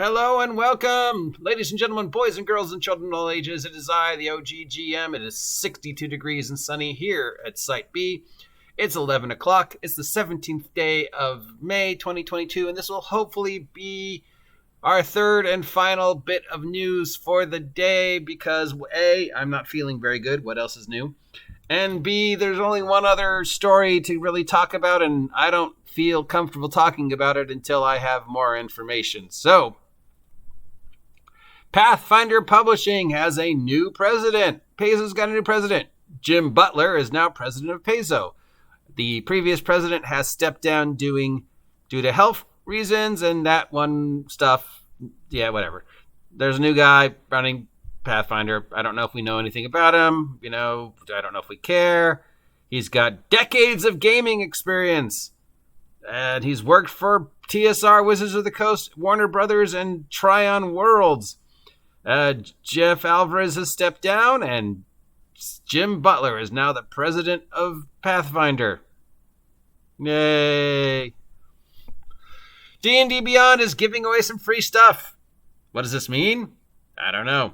Hello and welcome, ladies and gentlemen, boys and girls and children of all ages. It is I, the OGGM. It is 62 degrees and sunny here at Site B. It's 11 o'clock. It's the 17th day of May 2022, and this will hopefully be our third and final bit of news for the day because A, I'm not feeling very good. What else is new? And B, there's only one other story to really talk about, and I don't feel comfortable talking about it until I have more information. So, Pathfinder Publishing has a new president. Paizo's got a new president. Jim Buttler is now president of Paizo. The previous president has stepped down due to health reasons and that one stuff. Yeah, whatever. There's a new guy running Pathfinder. I don't know if we know anything about him. I don't know if we care. He's got decades of gaming experience. And he's worked for TSR, Wizards of the Coast, Warner Brothers, and Tryon Worlds. Jeff Alvarez has stepped down, and Jim Buttler is now the president of Pathfinder. Yay. D&D Beyond is giving away some free stuff. What does this mean? I don't know.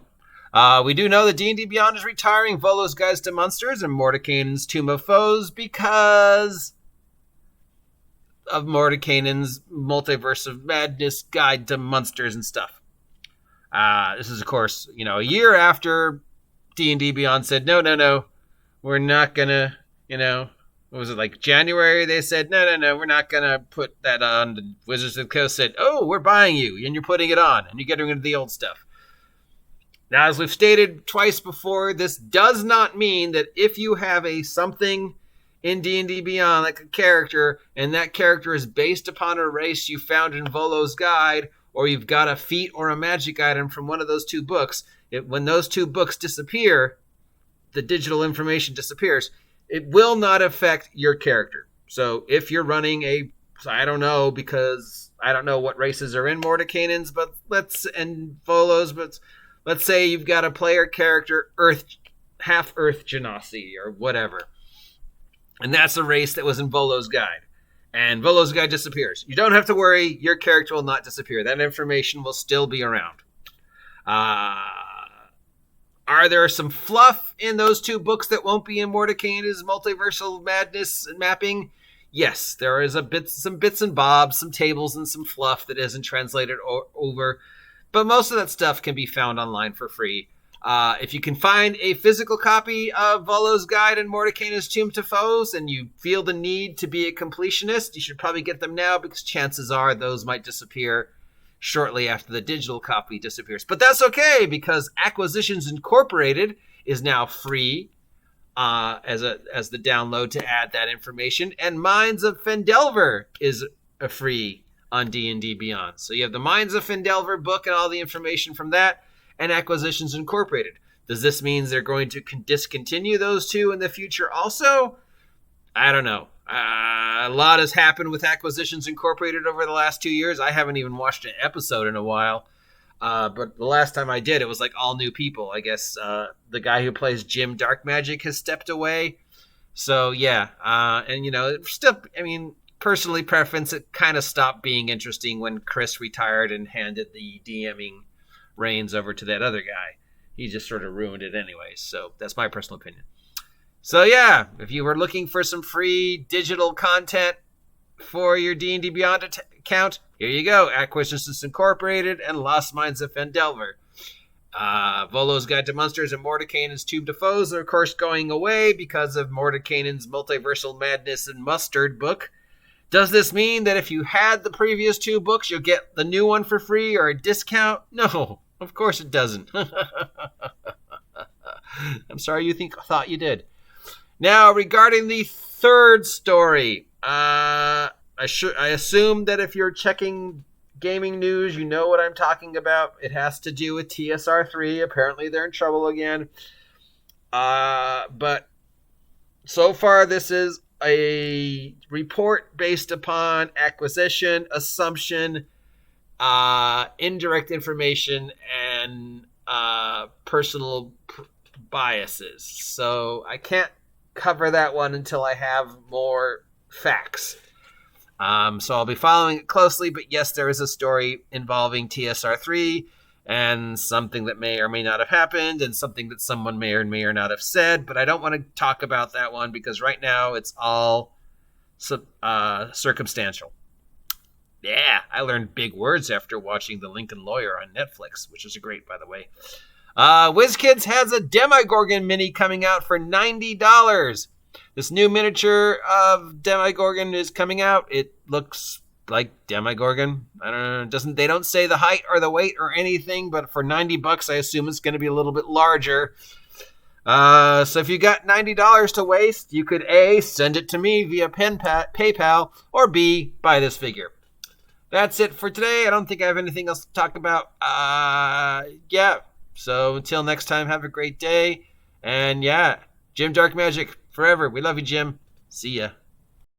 We do know that D&D Beyond is retiring Volo's Guides to Monsters and Modenkaniens' Tomb of Foes because of Modenkaniens' Multiverse of Madness Guide to Monsters and stuff. This is, of course, a year after D&D Beyond said, no, we're not going to, what was it, like January? They said, no, we're not going to put that on. The Wizards of the Coast said, oh, we're buying you, and you're putting it on, and you're getting rid of the old stuff. Now, as we've stated twice before, this does not mean that if you have something in D&D Beyond, like a character, and that character is based upon a race you found in Volo's Guide, or you've got a feat or a magic item from one of those two books, when those two books disappear, the digital information disappears, it will not affect your character. So if you're running I don't know, because I don't know what races are in Modenkaniens, and Volo's, but let's say you've got a player character, half Earth Genasi, or whatever. And that's a race that was in Volo's Guide. And Volo's Guide disappears. You don't have to worry. Your character will not disappear. That information will still be around. Are there some fluff in those two books that won't be in Modenkaniens' Multiversal Madness and Mapping? Yes, there is some bits and bobs, some tables, and some fluff that isn't translated over. But most of that stuff can be found online for free. If you can find a physical copy of Volo's Guide and Modenkaniens' Tomb to Foes and you feel the need to be a completionist, you should probably get them now because chances are those might disappear shortly after the digital copy disappears. But that's okay because Acquisitions Incorporated is now free as the download to add that information, and Minds of Fendelver is free on D&D Beyond. So you have the Minds of Fendelver book and all the information from that, and Acquisitions Incorporated. Does this mean they're going to discontinue those two in the future also? I don't know. A lot has happened with Acquisitions Incorporated over the last 2 years. I haven't even watched an episode in a while. But the last time I did, it was like all new people. I guess the guy who plays Jim Darkmagic has stepped away. So, yeah. Personally preference, it kind of stopped being interesting when Chris retired and handed the DMing reins over to that other guy. He just sort of ruined it anyways. So that's my personal opinion. So yeah, if you were looking for some free digital content for your D&D Beyond account, here you go. Acquisitions Incorporated and Lost Minds of Fendelver. Volo's Guide to Monsters and Modenkaniens' Tomb to Foes are of course going away because of Modenkaniens' Multiversal Madness and Mustard book. Does this mean that if you had the previous two books, you'll get the new one for free or a discount? No, of course it doesn't. I'm sorry you thought you did. Now, regarding the third story, I assume that if you're checking gaming news, you know what I'm talking about. It has to do with TSR3. Apparently, they're in trouble again. But so far, this is a report based upon acquisition, assumption, indirect information, and personal biases. So I can't cover that one until I have more facts. So I'll be following it closely, but yes, there is a story involving TSR3 and something that may or may not have happened and something that someone may or may not have said, but I don't want to talk about that one because right now it's all circumstantial. Yeah, I learned big words after watching The Lincoln Lawyer on Netflix, which is great, by the way. WizKids has a Demogorgon mini coming out for $90. This new miniature of Demogorgon is coming out. It looks like Demogorgon. I don't know. They don't say the height or the weight or anything, but for $90, I assume it's going to be a little bit larger. So if you got $90 to waste, you could A, send it to me via PayPal, or B, buy this figure. That's it for today. I don't think I have anything else to talk about. Yeah. So until next time, have a great day. And yeah, Jim Dark Magic forever. We love you, Jim. See ya.